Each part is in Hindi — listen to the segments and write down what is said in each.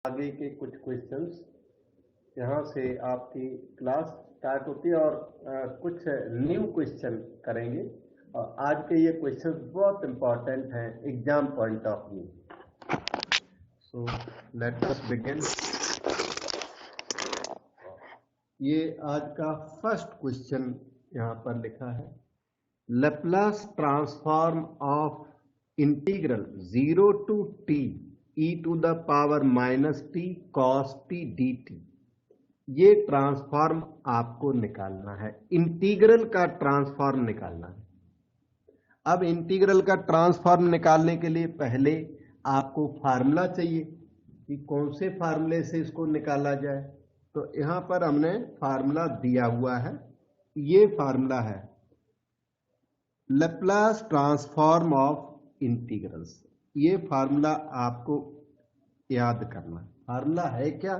आगे के कुछ क्वेश्चंस यहाँ से आपकी क्लास स्टार्ट होती है और कुछ न्यू क्वेश्चन करेंगे और आज के ये क्वेश्चंस बहुत इंपॉर्टेंट हैं exam point of view. So let us begin. ये आज का फर्स्ट क्वेश्चन यहाँ पर लिखा है, Laplace transform of integral 0 to t e to the power minus t cos t dt। ये ट्रांसफॉर्म आपको निकालना है, इंटीग्रल का ट्रांसफॉर्म निकालना है। अब इंटीग्रल का ट्रांसफॉर्म निकालने के लिए पहले आपको फार्मूला चाहिए कि कौन से फार्मूले से इसको निकाला जाए। तो यहां पर हमने फार्मूला दिया हुआ है, ये फार्मूला है लैप्लास ट्रांसफॉर्म ऑफ इंटीग्रल्स। ये फार्मूला आपको याद करना। फार्मूला है क्या,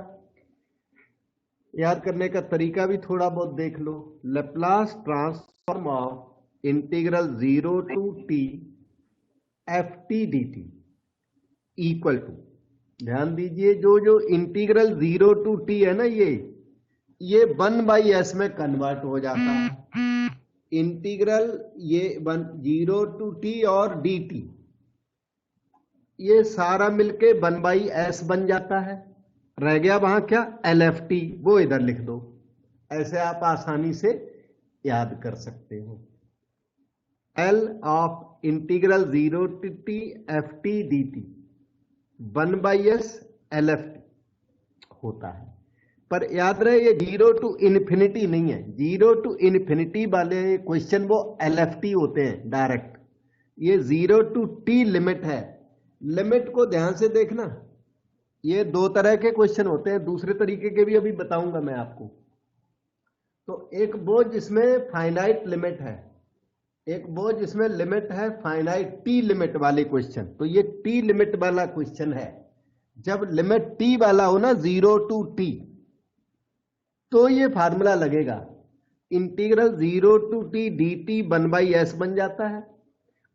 याद करने का तरीका भी थोड़ा बहुत देख लो। Laplace transform of integral 0 to t f t dt equal to, ध्यान दीजिए, जो इंटीग्रल 0 to t है ना, ये 1/s में कन्वर्ट हो जाता है। इंटीग्रल ये 0 to t और dt ये सारा मिलके 1/s बन जाता है। रह गया वहां क्या, LFT, वो इधर लिख दो। ऐसे आप आसानी से याद कर सकते हो। L of integral 0 to t f t dt 1/s LFT होता है। पर याद रहे ये 0 to इन्फिनिटी नहीं है। 0 to इन्फिनिटी वाले क्वेश्चन वो LFT होते हैं डायरेक्ट। ये 0 to t लिमिट है। लिमिट को ध्यान से देखना, ये दो तरह के क्वेश्चन होते हैं, दूसरे तरीके के भी अभी बताऊंगा मैं आपको। तो एक वो जिसमें फाइनाइट लिमिट है, एक वो जिसमें लिमिट है फाइनाइट टी लिमिट वाले क्वेश्चन। तो ये टी लिमिट वाला क्वेश्चन है। जब लिमिट टी वाला हो ना, 0 to t, तो ये फार्मूला लगेगा। Integral 0 to t dt 1/s बन जाता है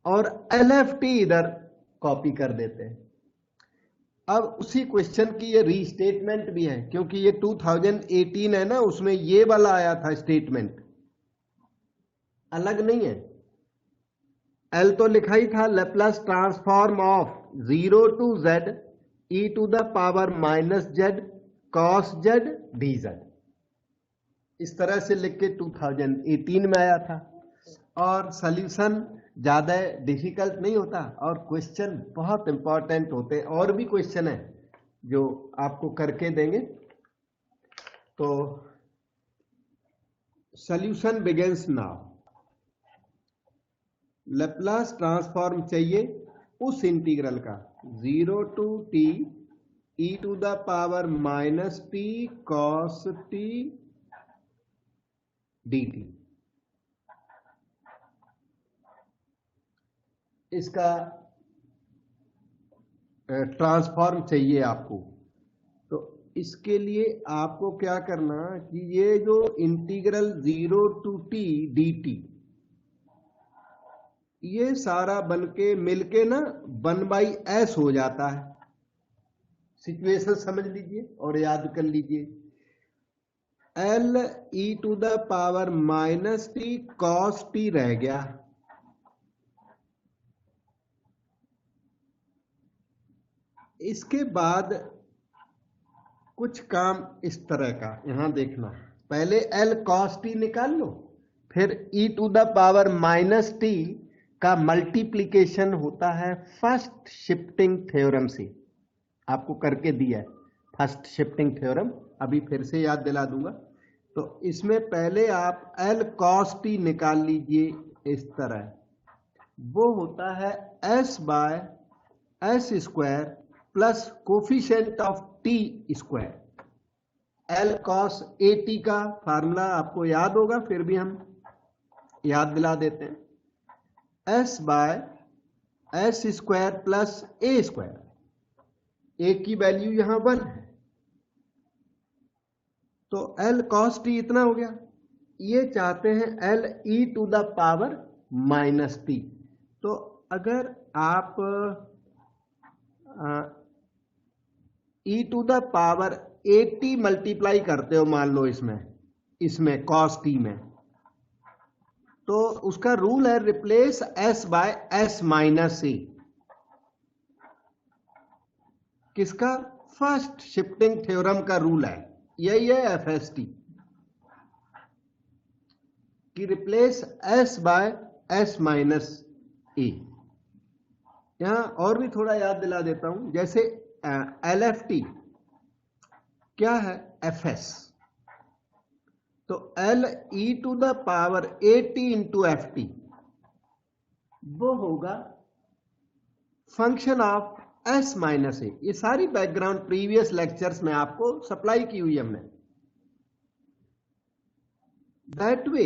और LFT इधर कॉपी कर देते हैं। अब उसी क्वेश्चन की ये रीस्टेटमेंट भी है, क्योंकि ये 2018 है ना, उसमें ये वाला आया था स्टेटमेंट, अलग नहीं है। L तो लिखा ही था, Laplace transform of 0 to z e to the power minus z cos z dz। इस तरह से लिख के 2018 में आया था। और सॉल्यूशन ज्यादा डिफिकल्ट नहीं होता और क्वेश्चन बहुत इंपॉर्टेंट होते हैं। और भी क्वेश्चन है जो आपको करके देंगे। तो solution begins now. Laplace transform चाहिए उस इंटीग्रल का 0 to t e to the power minus t cos t dt। इसका ट्रांसफॉर्म चाहिए आपको। तो इसके लिए आपको क्या करना कि ये जो इंटीग्रल 0 to t dt, ये सारा बनके मिलके ना 1/s हो जाता है। सिचुएशन समझ लीजिए और याद कर लीजिए। L e to the power minus t cos t रह गया। इसके बाद कुछ काम इस तरह का, यहां देखना, पहले L cos t निकाल लो, फिर e to the power minus t का मल्टीप्लीकेशन होता है फर्स्ट शिफ्टिंग थ्योरम से। आपको करके दिया है फर्स्ट शिफ्टिंग थ्योरम, अभी फिर से याद दिला दूंगा। तो इसमें पहले आप L cos t निकाल लीजिए इस तरह। वो होता है s/s² plus coefficient of t square. L cos at का फार्मूला आपको याद होगा, फिर भी हम याद दिला देते हैं। s/s² plus a²। a की वैल्यू यहां 1 है, तो L cos t इतना हो गया। ये चाहते हैं L e to the power minus t। तो अगर आप ई टू द पावर 80 मल्टीप्लाई करते हो मान लो इसमें कॉस टी में, तो उसका रूल है replace S by S minus A. किसका? फर्स्ट शिफ्टिंग थ्योरम का रूल है, यही है एफएसटी कि replace S by S minus A. यहां और भी थोड़ा याद दिला देता हूं, जैसे एलएफटी क्या है? एफएस। तो L E to the power 80 into F T वो होगा function of S minus A. ये सारी बैकग्राउंड प्रीवियस लेक्चर्स में आपको सप्लाई की हुई हमने। That way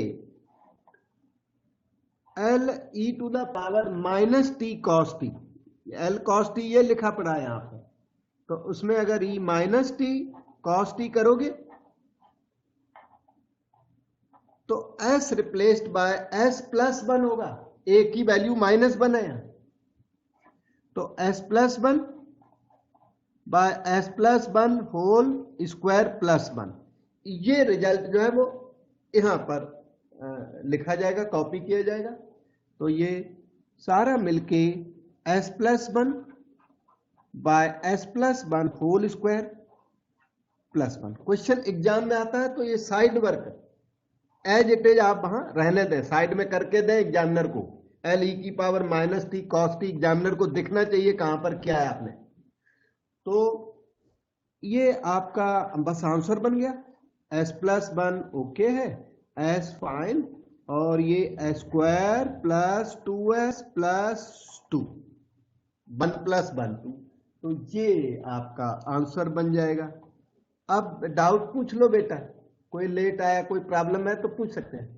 L E to the power minus T cos T, L cos T ये लिखा पड़ा है यहां पर, तो उसमें अगर E minus T cos T करोगे तो S replaced by S plus 1 होगा। ए की वैल्यू -1 है, तो S plus 1 by S plus 1 whole square plus 1। ये रिजल्ट जो है वो यहां पर लिखा जाएगा, कॉपी किया जाएगा। तो ये सारा मिलके S plus 1 by S plus 1 whole square plus 1। Question exam में आता है तो ये side work as it is आप वहां रहने दें, साइड में करके दें एग्जामिनर को। एल ई की power minus T cos T examiner को दिखना चाहिए कहां पर क्या है आपने। तो ये आपका बस आंसर बन गया। एस प्लस 1 ओके है, एस फाइन, और ये S square plus 2s plus 2 1 plus 1 2, तो ये आपका आंसर बन जाएगा। अब डाउट पूछ लो बेटा, कोई लेट आया, कोई प्रॉब्लम है तो पूछ सकते हैं।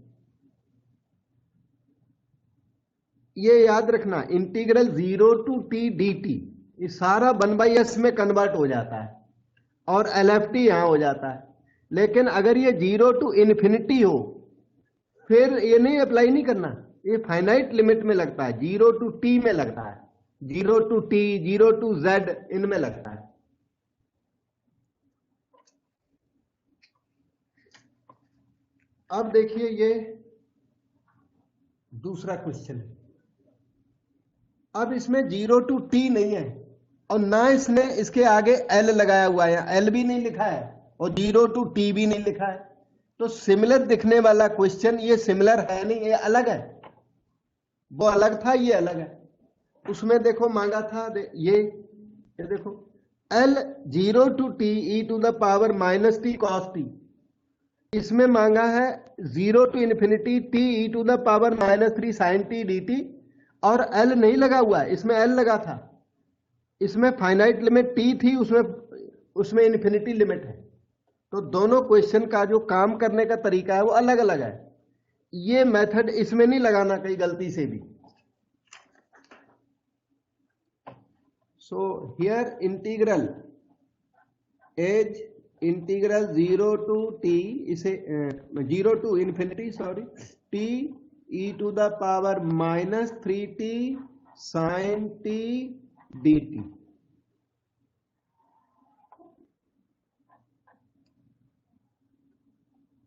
ये याद रखना, integral 0 to T D T ये सारा 1/s में कन्वर्ट हो जाता है और एलएफटी यहां हो जाता है। लेकिन अगर ये 0 टू इन्फिनिटी हो फिर ये नहीं अप्लाई नहीं करना, ये फाइनाइट लिमिट में लगता है, 0 टू टी में लगता है, 0 टू टी 0 टू जेड इनमें लगता है। अब देखिए ये दूसरा क्वेश्चन है। अब इसमें 0 टू टी नहीं है और ना इसने इसके आगे एल लगाया हुआ है, एल भी नहीं लिखा है और 0 टू टी भी नहीं लिखा है। तो सिमिलर दिखने वाला क्वेश्चन ये सिमिलर है नहीं, ये अलग है। वो अलग था, ये अलग है। उसमें देखो मांगा था ये देखो L 0 to T E to the power minus T cos T, इसमें मांगा है 0 to infinity T E to the power -3 sine T D T, और एल नहीं लगा हुआ है, इसमें एल लगा था। इसमें फाइनाइट लिमिट टी थी, उसमें इन्फिनिटी लिमिट है। तो दोनों क्वेश्चन का जो काम करने का तरीका है वो अलग अलग है। ये मेथड इसमें नहीं लगाना कहीं गलती से भी। So here integral as integral 0 to T, इसे 0 to infinity T E to the power -3t sine T D T.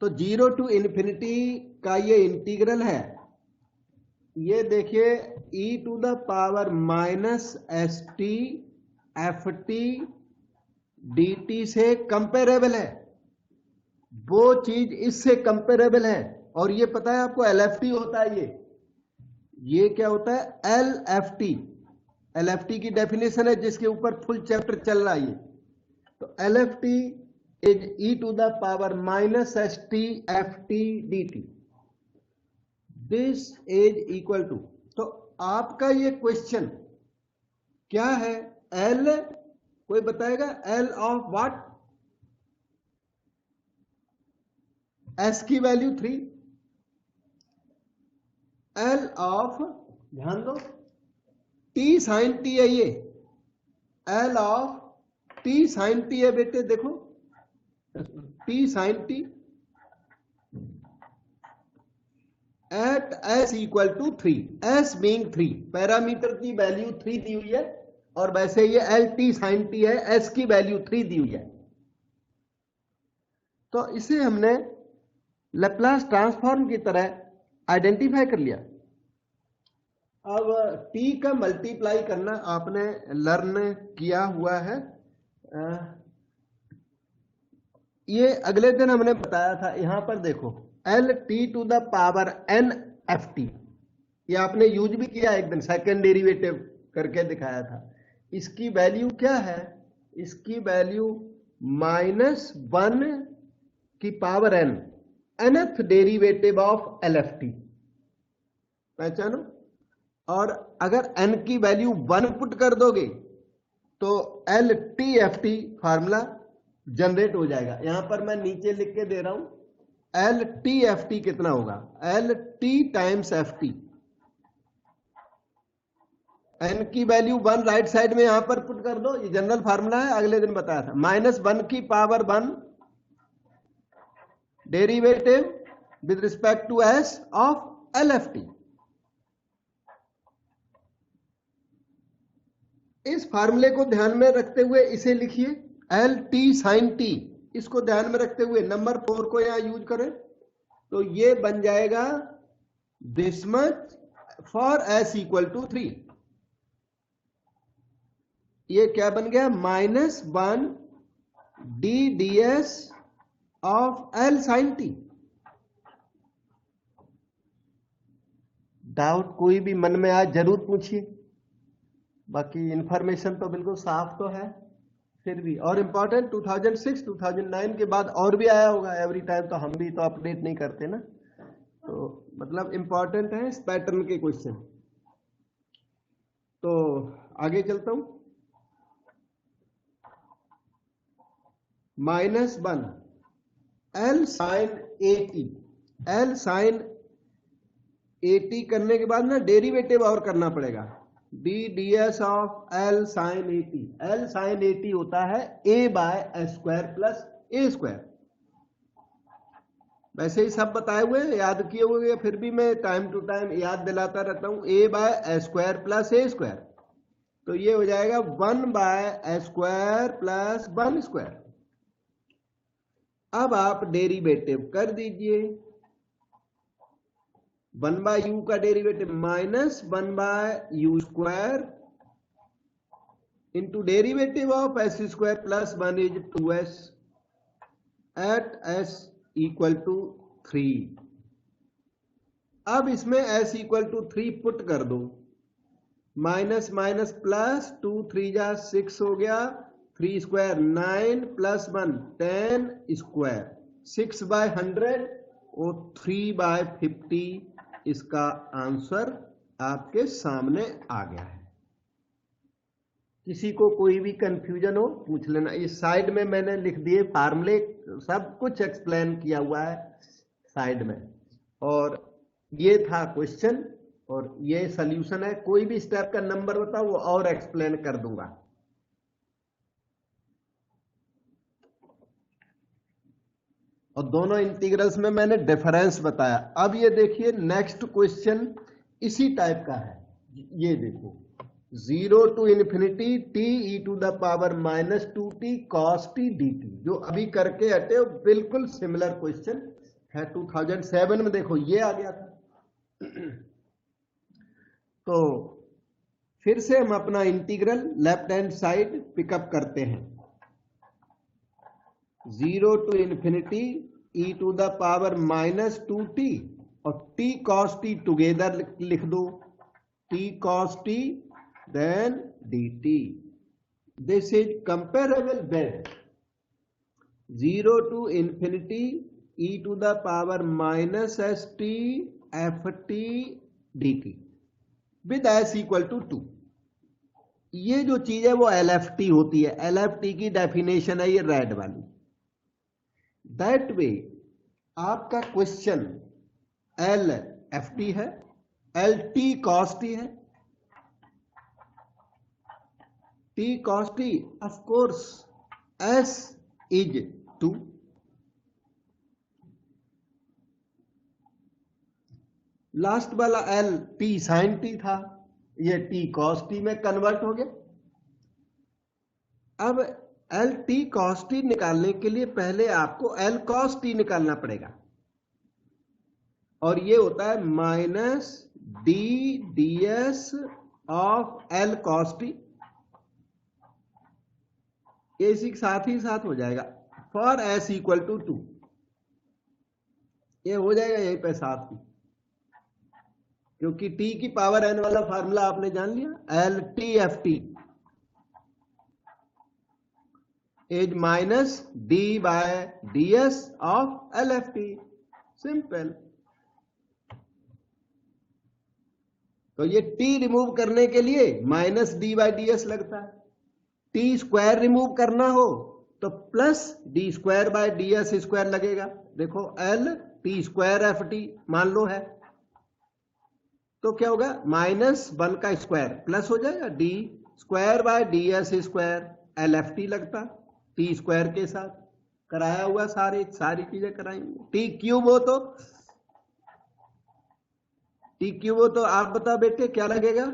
तो 0 टू इन्फिनिटी का ये इंटीग्रल है, ये देखिए e to the power -st ft dt से कंपेरेबल है। वो चीज इससे कंपेरेबल है। और ये पता है आपको LFT होता है, ये क्या होता है? LFT। LFT की डेफिनेशन है जिसके ऊपर फुल चैप्टर चल रहा है ये। तो LFT is e to the power -st ft dt, this is equal to, तो आपका ये क्वेश्चन क्या है? L, कोई बताएगा? L of what? S की वैल्यू 3, L ऑफ, ध्यान दो, T साइन T है ये, L of T sine T है बेटे, देखो T sine T at S equal to 3, S being 3, parameter की वैल्यू 3 दी हुई है और वैसे ये एल टी साइन टी है, एस की वैल्यू 3 दी हुई है। तो इसे हमने लैप्लास ट्रांसफॉर्म की तरह आइडेंटिफाई कर लिया। अब टी का मल्टीप्लाई करना आपने लर्न किया हुआ है। ये अगले दिन हमने बताया था। यहां पर देखो L T to the power N F T, ये आपने यूज भी किया एक दिन, सेकेंड डेरिवेटिव करके दिखाया था। इसकी वैल्यू क्या है? इसकी वैल्यू -1 की power N, nth derivative of L F T, पहचानो। और अगर n की वैल्यू 1 पुट कर दोगे तो L T F T formula generate हो जाएगा। यहां पर मैं नीचे लिख के दे रहा हूं, एल टी एफ टी कितना होगा? L T times F T, N की वैल्यू 1 राइट साइड में यहां पर पुट कर दो, ये जनरल फार्मूला है, अगले दिन बताया था। -1 की power 1 derivative with respect to S of L F T. इस फार्मूले को ध्यान में रखते हुए इसे लिखिए, एल टी साइन टी, इसको ध्यान में रखते हुए नंबर 4 को यहां यूज करें तो ये बन जाएगा this much for S equal to 3। ये क्या बन गया? -1 D D S of L sine T. Doubt कोई भी मन में आए जरूर पूछिए, बाकी इंफॉर्मेशन तो बिल्कुल साफ तो है फिर भी। और इंपॉर्टेंट 2006 2009 के बाद और भी आया होगा एवरी टाइम, तो हम भी तो अपडेट नहीं करते ना, तो मतलब इंपॉर्टेंट है इस पैटर्न के क्वेश्चन। तो आगे चलता हूं। -1 L sine A T, L sine A T करने के बाद ना डेरिवेटिव और करना पड़ेगा, D D S of L sine A T. L sine A T होता है A by S square plus A square. वैसे ही सब बताए हुए हैं, याद किए हुए, फिर भी मैं टाइम टू टाइम याद दिलाता रहता हूं, A by S square plus A square. तो ये हो जाएगा 1 by S square plus 1 square. अब आप डेरिवेटिव कर दीजिए, 1 बाय यू का derivative -1 by U square into derivative of S square plus 1 is 2s at S equal to 3। अब इसमें s इक्वल टू 3 पुट कर दो, माइनस माइनस प्लस 2 3 जा 6 हो गया, 3 स्क्वायर 9 प्लस 1 10 स्क्वायर, 6 बाय 100 और 3 बाय 50। इसका आंसर आपके सामने आ गया है। किसी को कोई भी कंफ्यूजन हो पूछ लेना। इस साइड में मैंने लिख दिए फार्मूले, सब कुछ एक्सप्लेन किया हुआ है साइड में, और ये था क्वेश्चन और ये सॉल्यूशन है। कोई भी स्टेप का नंबर बताओ वो और एक्सप्लेन कर दूंगा। और दोनों इंटीग्रल्स में मैंने डिफरेंस बताया। अब ये देखिए नेक्स्ट क्वेश्चन इसी टाइप का है। ये देखो 0 to infinity T E to the power -2t cos t dt, जो अभी करके हटे हो बिल्कुल सिमिलर क्वेश्चन है। 2007 में देखो ये आ गया था। तो फिर से हम अपना integral left hand side pick up करते हैं। 0 to infinity E to the power -2t और t cos t टुगेदर लिख दो, t cos t then dt. This is comparable with 0 to infinity e to the power -st ft dt with s equal to 2। ये जो चीज है वो LFT होती है। LFT की डेफिनेशन है ये रेड वाली। दैट वे आपका क्वेश्चन LFT है, LT cos t है, t cos t of course s is 2। Last वाला l t sin t था, ये t cos t में कन्वर्ट हो गया। अब एल टी कॉस टी निकालने के लिए पहले आपको एल कॉस टी निकालना पड़ेगा, और ये होता है minus D D S of L cos T. ये इसी के साथ ही साथ हो जाएगा फॉर एस इक्वल टू 2, ये हो जाएगा यहीं पे साथ ही, क्योंकि टी की पावर एन वाला फार्मूला आपने जान लिया, L T F T is minus D by D S of L F T, simple. तो ये टी रिमूव करने के लिए minus D by D S लगता है, टी स्क्वायर रिमूव करना हो तो plus D square by D S square लगेगा। देखो L T square F T मान लो है, तो क्या होगा माइनस 1 का स्क्वायर प्लस हो जाएगा D square by D S square, L F T लगता टी स्क्वायर के साथ, कराया हुआ सारी चीजें कराएंगे। टी क्यूब हो तो आप बताओ बेटे क्या लगेगा,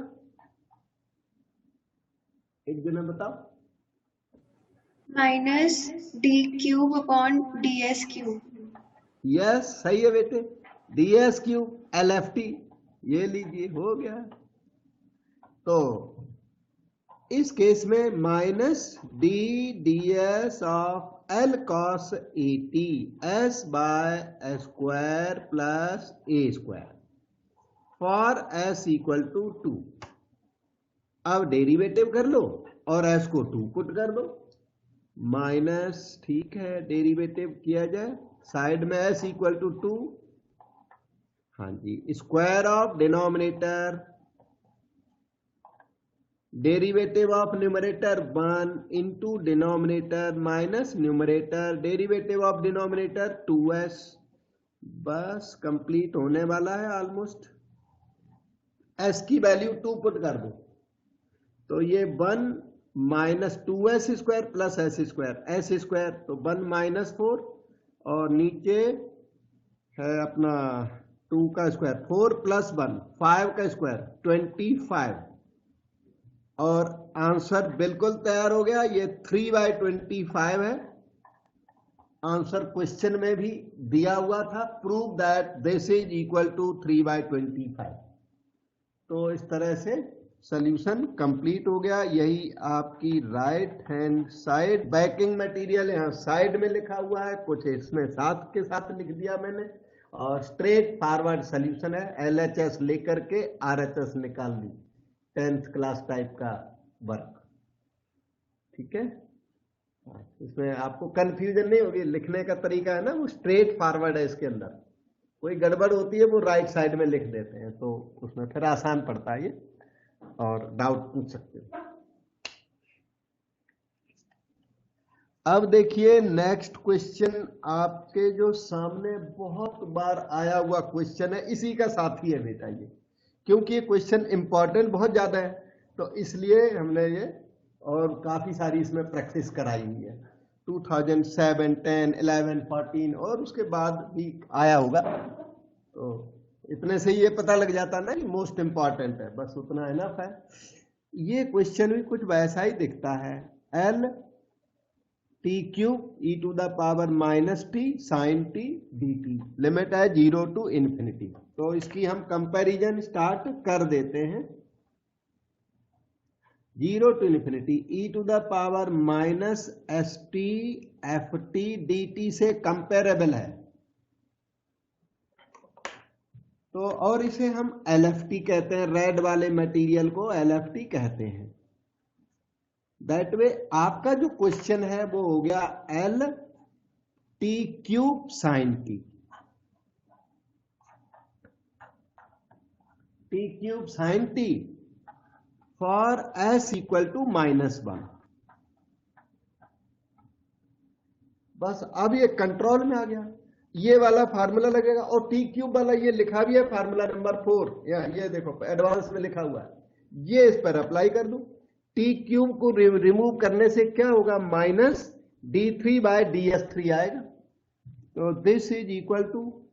एक जना बताओ। Minus D cube upon D S cube. Yes सही है बेटे, D S cube L F T, ये लीजिए हो गया। तो इस केस में minus D D S of L cos A T S by square plus A square for S equal to 2। अब डेरिवेटिव कर लो और एस को 2 पुट कर दो, माइनस, ठीक है डेरिवेटिव किया जाए, साइड में एस इक्वल टू 2, हाँ जी, square of denominator, derivative of numerator 1 into denominator minus numerator, derivative of denominator 2s, बस कंप्लीट होने वाला है ऑलमोस्ट। s की वैल्यू 2 पुट कर दो तो ये 1 minus 2s square plus S square, S square तो 1 माइनस 4, और नीचे है अपना 2 का स्क्वायर, 4 प्लस 1 5 का स्क्वायर 25, और आंसर बिल्कुल तैयार हो गया। ये 3/25 है, आंसर क्वेश्चन में भी दिया हुआ था, prove that this is equal to 3/25। तो इस तरह से सॉल्यूशन कंप्लीट हो गया। यही आपकी right hand side banking material यहाँ साइड में लिखा हुआ है, कुछ इसमें साथ के साथ लिख दिया मैंने, और स्ट्रेट फॉरवर्ड सॉल्यूशन है, एलएचएस लेकर के आरएचएस निकाल ली, 10th क्लास टाइप का वर्क, ठीक है। इसमें आपको कंफ्यूजन नहीं होगी, लिखने का तरीका है ना वो स्ट्रेट फॉरवर्ड है, इसके अंदर कोई गड़बड़ होती है वो राइट साइड में लिख देते हैं, तो उसमें फिर आसान पड़ता है ये, और डाउट पूछ सकते हो। अब देखिए नेक्स्ट क्वेश्चन आपके जो सामने बहुत बार आया हुआ क्वेश्चन है, इसी का साथी है बेटा ये, क्योंकि ये क्वेश्चन इंपॉर्टेंट बहुत ज्यादा है, तो इसलिए हमने ये और काफी सारी इसमें प्रैक्टिस कराई हुई है। 2007, 10, 11, 14 और उसके बाद भी आया होगा, तो इतने से ये पता लग जाता ना कि मोस्ट इंपॉर्टेंट है, बस उतना इनफ है। ये क्वेश्चन भी कुछ वैसा ही दिखता है, L T cube E to the power minus T sine T D T, limit है 0 to इन्फिनिटी। तो इसकी हम कंपैरिजन स्टार्ट कर देते हैं। 0 to infinity E to the power minus S T F T D T से कंपेरेबल है, तो और इसे हम एल एफ टी कहते हैं, रेड वाले मटेरियल को एल एफ टी कहते हैं। दैट वे आपका जो क्वेश्चन है वो हो गया L T cube sine T, T cube sine T for S equal to -1। बस अब ये कंट्रोल में आ गया, ये वाला फार्मूला लगेगा, और टी क्यूब वाला ये लिखा भी है फार्मूला नंबर 4, ये देखो एडवांस में लिखा हुआ है, ये इस पर अप्लाई कर दूं। टी क्यूब को रिमूव करने से क्या होगा, माइनस d3/ds3 आएगा, तो this is equal to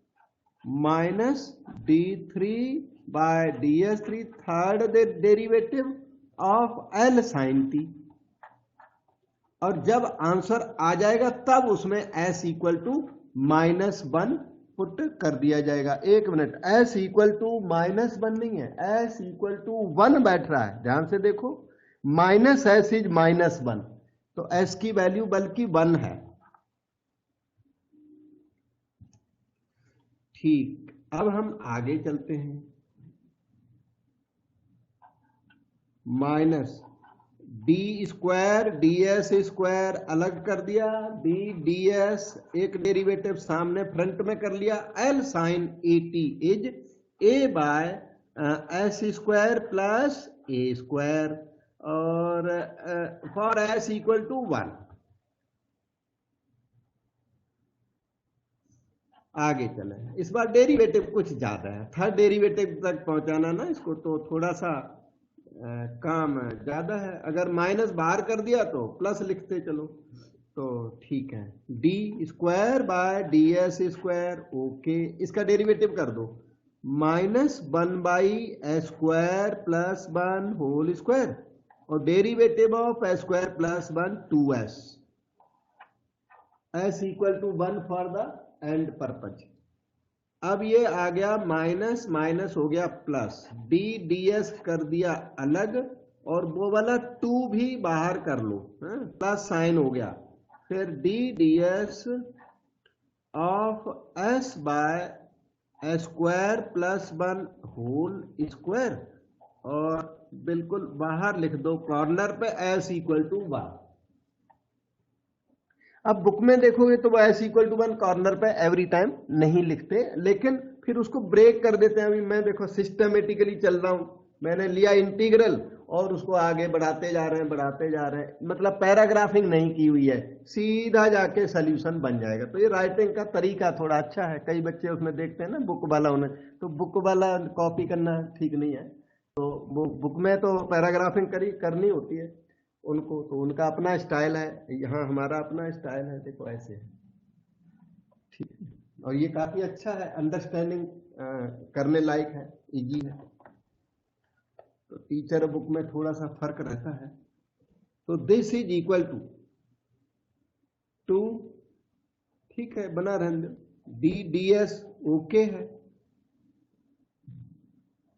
minus d3/ds3 third derivative of L sine T, और जब आंसर आ जाएगा तब उसमें s इक्वल टू -1 पुट कर दिया जाएगा। एक मिनट, s इक्वल टू -1 नहीं है, s इक्वल टू 1 बैठ रहा है, ध्यान से देखो, -s इज -1, तो s की वैल्यू बल्कि 1 है। ठीक, अब हम आगे चलते हैं। Minus D square D S square अलग कर दिया, डी डी एस एक डेरिवेटिव सामने फ्रंट में कर लिया, L sine A T is a by S square plus A square, और फॉर एस इक्वल टू 1। आगे चले, इस बार डेरिवेटिव कुछ ज्यादा है, थर्ड डेरिवेटिव तक पहुंचाना ना इसको, तो थोड़ा सा काम ज्यादा है। अगर माइनस बाहर कर दिया तो प्लस लिखते चलो, तो ठीक है, D square by D S square, okay, इसका डेरिवेटिव कर दो, -1 by S square plus 1 whole square, और derivative of S square plus 1 2s, s equal to 1 for the end purpose. अब ये आ गया माइनस माइनस हो गया प्लस, डी डी एस कर दिया अलग, और वो वाला 2 भी बाहर कर लो, प्लस साइन हो गया, फिर D D S of S by S square plus 1 whole square, और बिल्कुल बाहर लिख दो कॉर्नर पे s इक्वल टू 1। अब बुक में देखोगे तो वो s इक्वल टू 1 कॉर्नर पे एवरी टाइम नहीं लिखते, लेकिन फिर उसको ब्रेक कर देते हैं। अभी मैं देखो सिस्टमेटिकली चल रहा हूं, मैंने लिया इंटीग्रल और उसको आगे बढ़ाते जा रहे हैं, बढ़ाते जा रहे हैं, मतलब पैराग्राफिंग नहीं की हुई है, सीधा जाके सोल्यूशन बन जाएगा। तो ये राइटिंग का तरीका थोड़ा अच्छा है, कई बच्चे उसमें देखते हैं ना बुक वाला होने, तो बुक वाला कॉपी करना ठीक नहीं है, तो वो बुक में तो पैराग्राफिंग करनी होती है उनको, तो उनका अपना स्टाइल है, यहाँ हमारा अपना स्टाइल है, देखो ऐसे है, ठीक है। और ये काफी अच्छा है, अंडरस्टैंडिंग करने लायक है, इजी है, तो टीचर बुक में थोड़ा सा फर्क रहता है। तो दिस इज इक्वल टू, ठीक है, बना रहने दो, डी डी एस ओके है।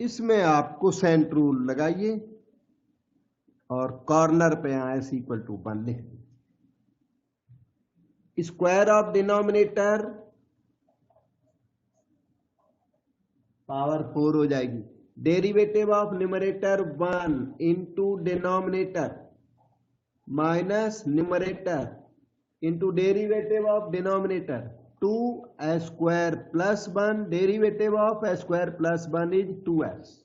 इसमें आपको सेंट रूल लगाइए और कॉर्नर पे यहां s इक्वल टू 1 लिख दो, स्क्वायर ऑफ डिनोमिनेटर पावर 4 हो जाएगी, derivative of numerator 1 into denominator minus numerator into derivative of denominator 2s square plus 1, derivative of s square plus 1 is 2s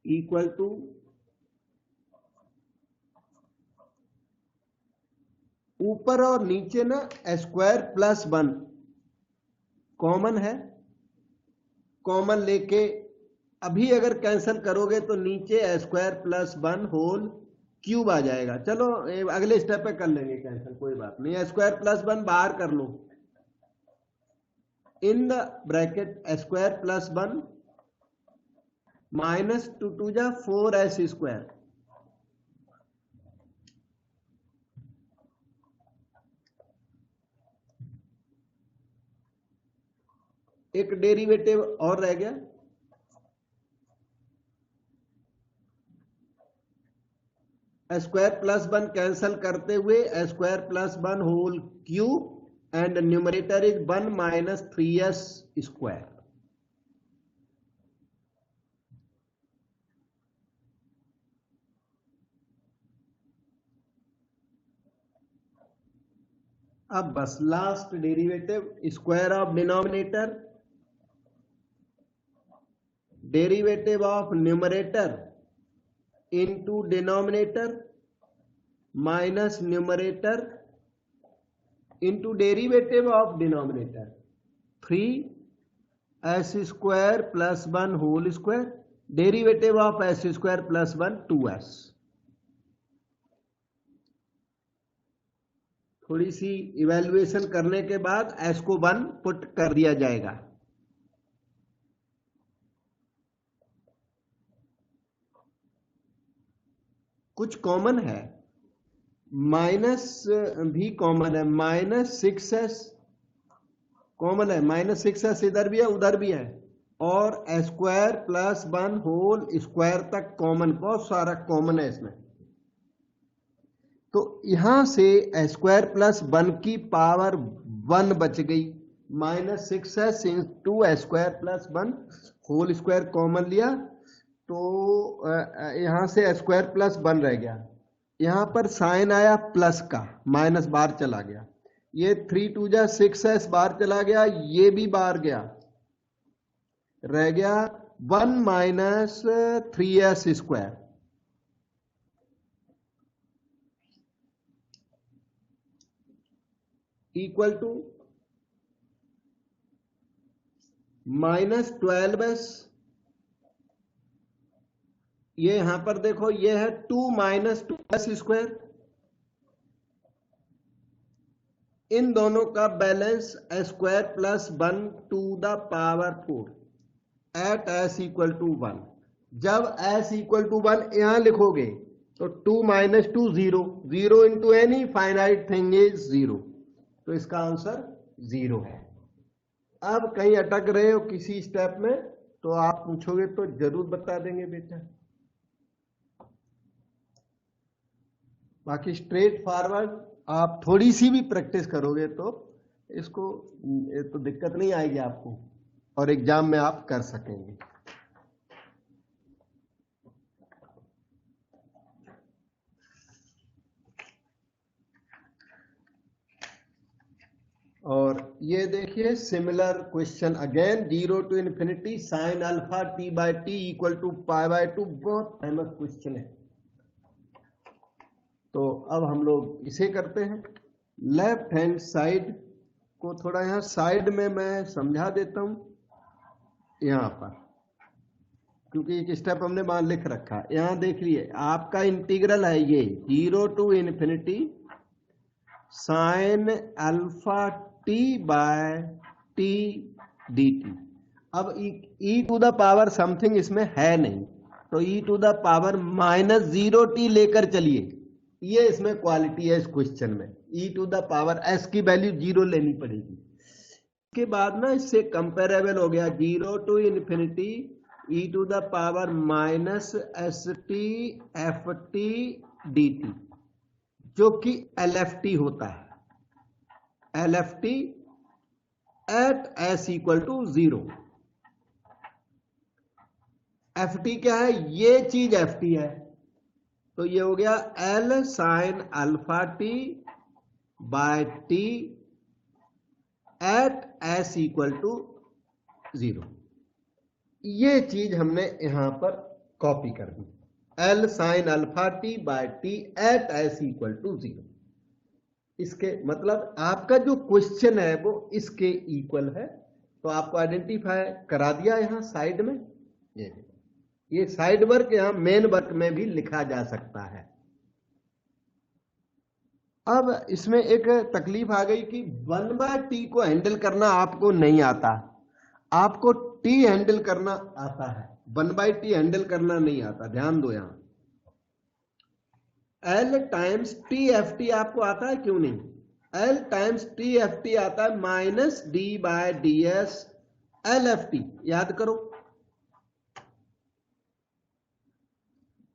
equal to ऊपर और नीचे ना स्क्वायर प्लस 1 कॉमन है, कॉमन लेके अभी अगर कैंसिल करोगे तो नीचे स्क्वायर प्लस 1 होल क्यूब आ जाएगा। चलो अगले स्टेप पे कर लेंगे कैंसिल, कोई बात नहीं, स्क्वायर प्लस 1 बाहर कर लो, in the bracket square plus 1 minus 2 2 जा 4s स्क्वायर, एक डेरिवेटिव और रह गया, स्क्वायर प्लस 1 कैंसल करते हुए square plus 1 whole cube and numerator is 1 minus 3s square. अब बस last derivative, square of denominator derivative of numerator into denominator minus numerator into derivative of denominator 3s square plus 1 whole square, derivative of s square plus 1 2s। थोड़ी सी इवैल्यूएशन करने के बाद s को 1 पुट कर दिया जाएगा। कुछ कॉमन है, माइनस भी कॉमन है, -6s कॉमन है, -6s इधर भी है उधर भी है, और स्क्वायर प्लस 1 होल स्क्वायर तक कॉमन, बहुत सारा कॉमन है इसमें। तो यहां से स्क्वायर प्लस 1 की पावर 1 बच गई, -6s into square plus 1 whole square common लिया, तो यहां से स्क्वायर प्लस 1 रह गया। यहां पर साइन आया प्लस का, माइनस बाहर चला गया, ये 3 2 जा 6s बाहर चला गया, ये भी बाहर गया, रह गया 1 minus 3s square equal to -12s। ये यहां पर देखो, ये है 2 माइनस 2s स्क्वायर, इन दोनों का balance square plus 1 to the power 4 at s equal to 1। जब s इक्वल टू 1 यहां लिखोगे तो 2 minus 2 0, 0 into any finite thing is 0, तो इसका आंसर 0 है। अब कहीं अटक रहे हो किसी स्टेप में तो आप पूछोगे तो जरूर बता देंगे बेटा, बाकी स्ट्रेट फॉरवर्ड आप थोड़ी सी भी प्रैक्टिस करोगे तो इसको तो दिक्कत नहीं आएगी आपको, और एग्जाम में आप कर सकेंगे। और ये देखिए similar question again, 0 to infinity sine alpha t by T equal to π/2, बहुत फेमस क्वेश्चन है। तो अब हम लोग इसे करते हैं। लेफ्ट हैंड साइड को थोड़ा यहाँ साइड में मैं समझा देता हूं, यहाँ पर क्योंकि एक स्टेप हमने वहां लिख रखा। यहाँ देख लिए आपका इंटीग्रल है ये 0 to infinity sine alpha t by T D T. अब e to the power something इसमें है नहीं, तो e to the power -0t लेकर चलिए, ये इसमें क्वालिटी है इस क्वेश्चन में। e to the power s की वैल्यू 0 लेनी पड़ेगी। इसके बाद ना इससे कंपेरेबल हो गया 0 टू इन्फिनिटी e to the power -st ft dt, जो कि LFT होता है, LFT at s equal to 0। ft क्या है, ये चीज ft है, तो ये हो गया L sine alpha T by T at s equal to 0। ये चीज हमने यहां पर कॉपी कर दी, L sine alpha T by T at s equal to 0। इसके मतलब आपका जो क्वेश्चन है वो इसके इक्वल है, तो आपको आइडेंटिफाई करा दिया यहां साइड में। ये साइड वर्क यहां मेन वर्क में भी लिखा जा सकता है। अब इसमें एक तकलीफ आ गई कि 1/t को हैंडल करना आपको नहीं आता, आपको t हैंडल करना आता है, 1/t हैंडल करना नहीं आता। ध्यान दो, यहां L times T F T आपको आता है, क्यों नहीं? L times T F T आता है -d/ds LFT, याद करो।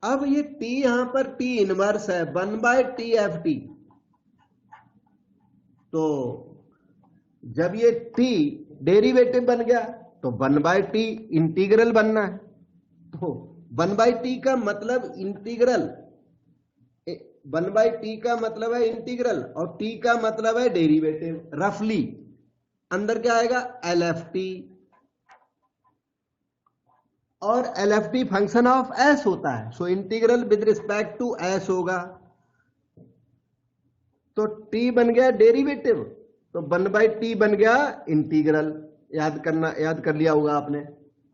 अब ये t यहां पर t इनवर्स है 1/tft, तो जब ये t डेरिवेटिव बन गया तो 1/t इंटीग्रल बनना है, तो 1/t का मतलब इंटीग्रल, 1/t का मतलब है इंटीग्रल और t का मतलब है डेरिवेटिव। रफली अंदर क्या आएगा, LFT, और LFT फंक्शन ऑफ s होता है, so integral with respect to s होगा, तो t बन गया डेरिवेटिव, तो 1/t बन गया इंटीग्रल। याद कर लिया होगा आपने।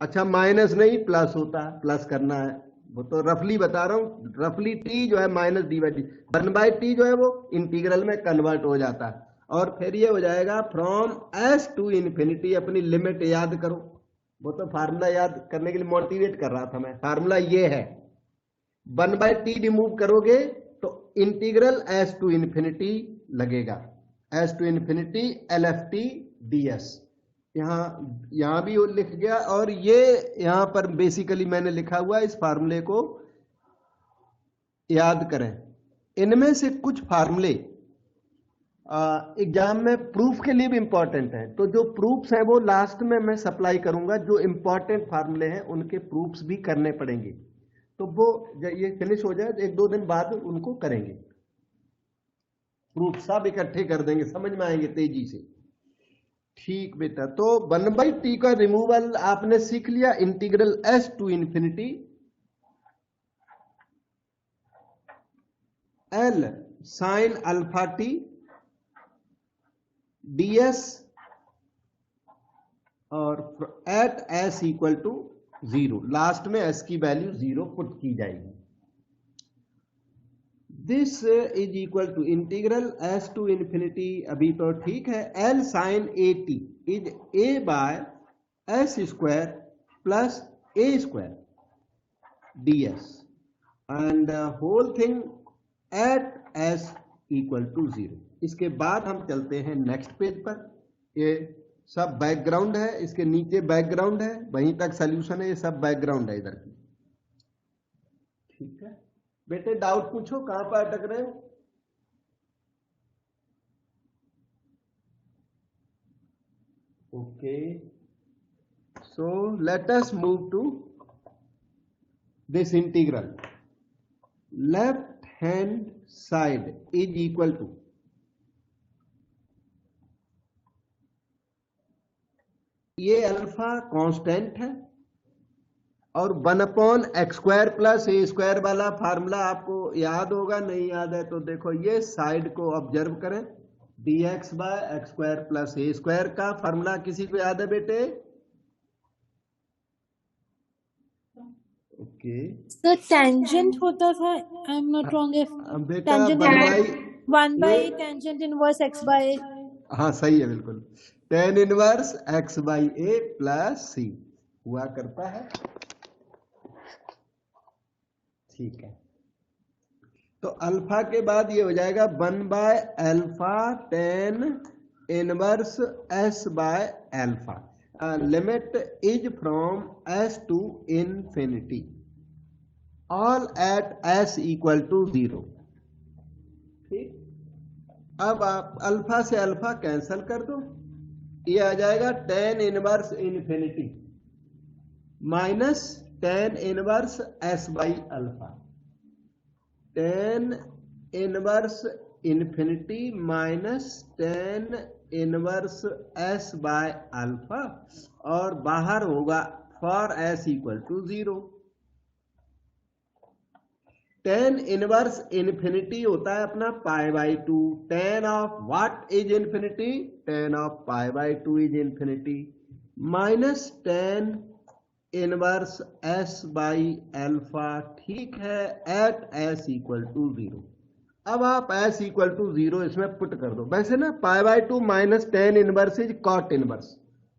अच्छा, माइनस नहीं प्लस होता, प्लस करना है, वो तो रफली बता रहा हूं। रफली t जो है -d/d, 1/t जो है वो इंटीग्रल में कन्वर्ट हो जाता है, और फिर ये हो जाएगा फ्रॉम s टू इन्फिनिटी। अपनी लिमिट याद करो, वो तो फार्मूला याद करने के लिए मोटिवेट कर रहा था मैं। फार्मूला ये है 1/t रिमूव करोगे तो इंटीग्रल एस टू इंफिनिटी लगेगा, S to infinity LFT ds। यहां भी लिख गया, और ये यहां पर बेसिकली मैंने लिखा हुआ है, इस फार्मूले को याद करें। इनमें से कुछ फार्मूले एग्जाम में प्रूफ के लिए भी इंपॉर्टेंट है, तो जो प्रूफ्स हैं वो लास्ट में मैं सप्लाई करूंगा। जो इंपॉर्टेंट फार्मूले हैं उनके प्रूफ्स भी करने पड़ेंगे, तो वो ये फिनिश हो जाए 1-2 दिन बाद उनको करेंगे। प्रूफ सब इकट्ठे कर देंगे, समझ में आएंगे तेजी से। ठीक बेटा, तो 1/t का रिमूवल आपने सीख लिया। Integral s to infinity L sine alpha t ds और at s equal to 0, last में s की वैल्यू 0 पुट की जाएगी। This is equal to integral s to infinity, अभी तो ठीक है, L sine at is a by s square plus a square ds and whole thing at s equal to 0। इसके बाद हम चलते हैं नेक्स्ट पेज पर। ये सब बैकग्राउंड है, इसके नीचे बैकग्राउंड है, वहीं तक सॉल्यूशन है, ये सब बैकग्राउंड है इधर की। ठीक है बेटे, डाउट पूछो, कहां पर अटक रहे हो? Okay, so let us move to this integral. Left hand side is equal to, ये अल्फा कांस्टेंट है, और 1/x² प्लस a² वाला फार्मूला आपको याद होगा, नहीं याद है तो देखो, ये साइड को ऑब्जर्व करें, dx/x² प्लस a² का फार्मूला किसी को याद है बेटे? ओके सर टेंजेंट होता था, I am not wrong, if बेटा tangent 1/a tangent inverse x by a। हाँ सही है बिल्कुल, tan inverse x/a plus c हुआ करता है। ठीक है, तो अल्फा के बाद ये हो जाएगा 1/α tan inverse s/α। Limit is from s to infinity, all at s equal to 0। ठीक, अब आप अल्फा से अल्फा कैंसल कर दो, ये आ जाएगा tan inverse infinity minus tan inverse s/α। tan inverse infinity minus tan inverse s/α, और बाहर होगा for s equal to 0। tan inverse infinity होता है अपना π/2। tan of what is infinity? tan of π/2 is infinity minus tan inverse s/α। ठीक है, एट s इक्वल टू 0। अब आप s इक्वल टू 0 इसमें पुट कर दो। वैसे ना π/2 माइनस tan इनवर्स इज cot इनवर्स,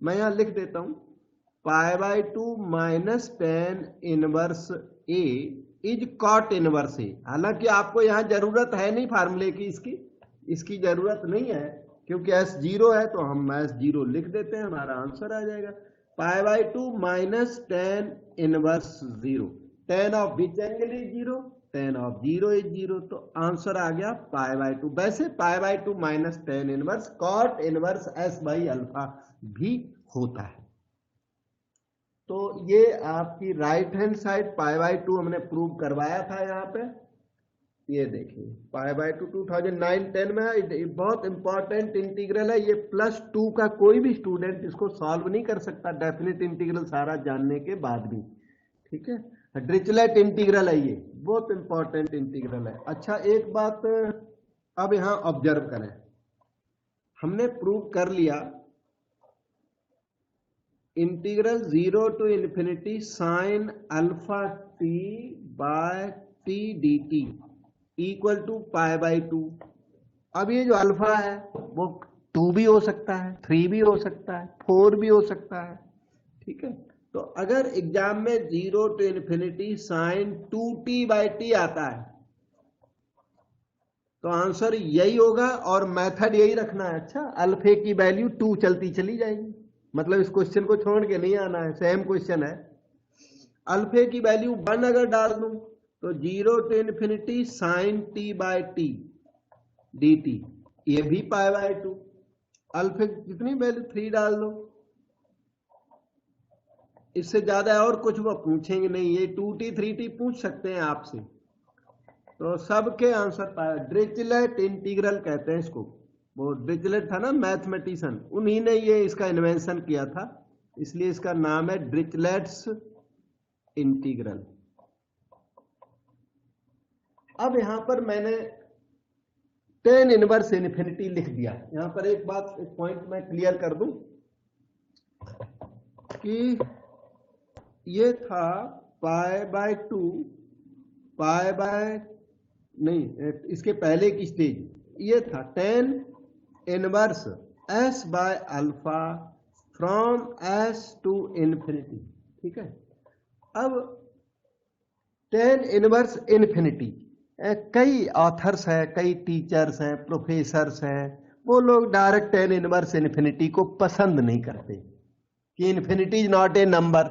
मैं यहां लिख देता हूं, π/2 माइनस tan inverse a is cot inverse a। हालांकि आपको यहां जरूरत है नहीं फार्मूले की, इसकी जरूरत नहीं है, क्योंकि s 0 है तो हम s 0 लिख देते हैं, हमारा आंसर आ जाएगा π/2 माइनस tan inverse 0। tan of which angle is 0? tan of 0 is 0, तो आंसर आ गया π/2। वैसे π/2 माइनस tan inverse cot inverse s/α भी होता है। तो ये आपकी राइट हैंड साइड π/2 हमने प्रूव करवाया था यहाँ पे, ये देखिए π/2 2009-10 में है। बहुत इंपॉर्टेंट इंटीग्रल है ये, +2 का कोई भी स्टूडेंट इसको सॉल्व नहीं कर सकता, डेफिनेट इंटीग्रल सारा जानने के बाद भी। ठीक है, डिरिचलेट इंटीग्रल है ये, बहुत इंपॉर्टेंट इंटीग्रल है। अच्छा एक बात अब यहां ऑब्जर्व करें, हमने प्रूव कर लिया integral 0 to infinity sine alpha t by t dt equal to π/2। अब ये जो अल्फा है वो 2 भी हो सकता है, 3 भी हो सकता है, 4 भी हो सकता है। ठीक है, तो अगर एग्जाम में 0 to इन्फिनिटी साइन 2t/t आता है तो आंसर यही होगा और मेथड यही रखना है। अच्छा, अल्फे की वैल्यू 2 चलती चली जाएगी, मतलब इस क्वेश्चन को छोड़ के नहीं आना है, सेम क्वेश्चन है। अल्फे की वैल्यू 1 अगर डाल दूं तो 0 to infinity sign t/t dt, ये भी π/2। अल्फे कितनी वैल्यू 3 डाल दो, इससे ज्यादा और कुछ वो पूछेंगे नहीं, ये 2t 3t पूछ सकते हैं आपसे। तो सबके आंसर पाया। डिरिचलेट इंटीग्रल कहते हैं इसको, वो डिरिचलेट था ना मैथमेटिशियन, उन्हीं ने ये इसका इन्वेंशन किया था, इसलिए इसका नाम है डिरिचलेट्स इंटीग्रल। अब यहां पर मैंने tan इनवर्स इन्फिनिटी लिख दिया। यहां पर एक बात, एक पॉइंट मैं क्लियर कर दूं कि ये था π/2 नहीं, इसके पहले की स्टेज ये था tan inverse s/α from s to infinity. ठीक है, अब tan इनवर्स इन्फिनिटी, कई ऑथर्स हैं, कई टीचर्स हैं, प्रोफेसर्स हैं, वो लोग डायरेक्ट tan इनवर्स इन्फिनिटी को पसंद नहीं करते कि infinity is not a number.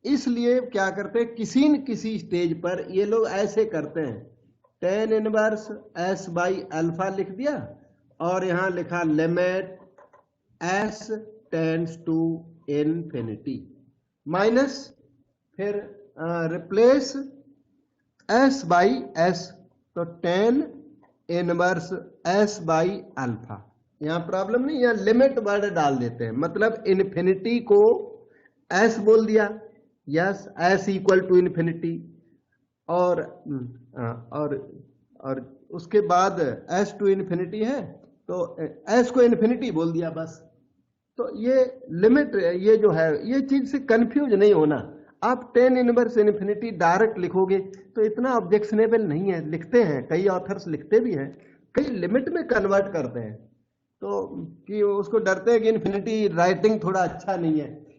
इसलिए क्या करते हैं, किसी न किसी स्टेज पर ये लोग ऐसे करते हैं, tan इनवर्स s/α लिख दिया और यहां लिखा limit s tends to infinity minus, फिर रिप्लेस s/s, तो tan इनवर्स s/α। यहां प्रॉब्लम नहीं, यहां लिमिट वर्ड डाल देते हैं, मतलब इन्फिनिटी को s बोल दिया, yes s equal to infinity, और उसके बाद s टू इन्फिनिटी है तो s को इन्फिनिटी बोल दिया बस। तो ये लिमिट, ये जो है, ये चीज से कंफ्यूज नहीं होना। आप tan इनवर्स इन्फिनिटी डायरेक्ट लिखोगे तो इतना ऑब्जेक्शनेबल नहीं है, लिखते हैं कई ऑथर्स, लिखते भी हैं, कई लिमिट में कन्वर्ट करते हैं, तो कि उसको डरते हैं कि इन्फिनिटी राइटिंग थोड़ा अच्छा नहीं है।